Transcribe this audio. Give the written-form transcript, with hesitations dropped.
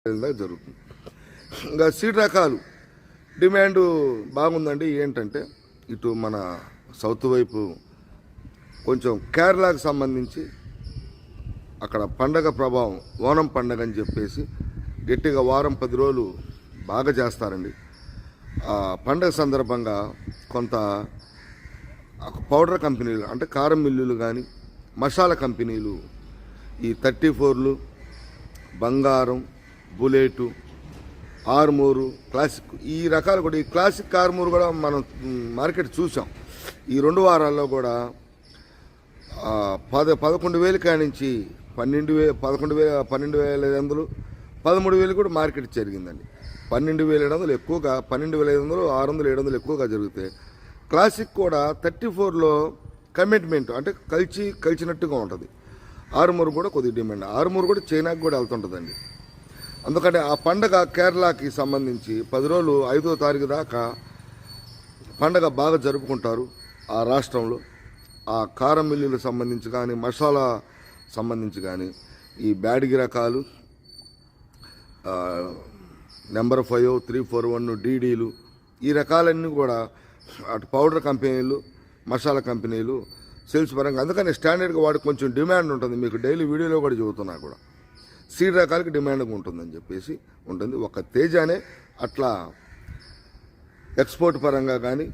జరుగుతుంది. ఇంకా సీడ్ రకాలు డిమాండ్ బాగుందండి. ఏంటంటే ఇటు మన సౌత్ వైపు కొంచెం కేరళకు సంబంధించి అక్కడ పండగ ప్రభావం, ఓనం పండగ అని చెప్పేసి గట్టిగా వారం 10 రోజులు బాగా చేస్తారండి. ఆ పండగ సందర్భంగా కొంత పౌడర్ కంపెనీలు అంటే కారం మిల్లులు కానీ మసాలా కంపెనీలు ఈ 34లు, బంగారం, బుల్లెటు, ఆర్మూరు, క్లాసిక్ ఈ రకాలు కూడా, ఈ క్లాసిక్ ఆర్మూరు కూడా మనం మార్కెట్ చూసాం. ఈ 2 వారాల్లో కూడా 11,000 కానించి 12,500, 13,000 కూడా మార్కెట్ జరిగిందండి. 12,700 ఎక్కువగా, 12,500, 600, 700 ఎక్కువగా జరుగుతాయి. క్లాసిక్ కూడా 34లో కమిట్మెంట్ అంటే కలిసినట్టుగా ఉంటుంది. ఆర్మూరు కూడా కొద్దిగా డిమాండ్. ఆర్మూరు కూడా చైనాకి కూడా వెళ్తుంటుందండి. అందుకని ఆ పండగ కేరళకి సంబంధించి 10 రోజులు 5వ తారీఖు దాకా పండగ బాగా జరుపుకుంటారు ఆ రాష్ట్రంలో. ఆ కారం మిల్లులకు సంబంధించి కానీ, మసాలా సంబంధించి కానీ, ఈ బ్యాడిగి రకాలు, నెంబర్ 5, 341, డీడీలు ఈ రకాలన్నీ కూడా అటు పౌడర్ కంపెనీలు, మసాలా కంపెనీలు సేల్స్ పరంగా, అందుకని స్టాండర్డ్గా వాడికి కొంచెం డిమాండ్ ఉంటుంది. మీకు డైలీ వీడియోలో కూడా చెబుతున్నా కూడా సీడ్ రకాలకి డిమాండ్గా ఉంటుందని చెప్పేసి ఉంటుంది. ఒక తేజానే అట్లా ఎక్స్పోర్ట్ పరంగా కానీ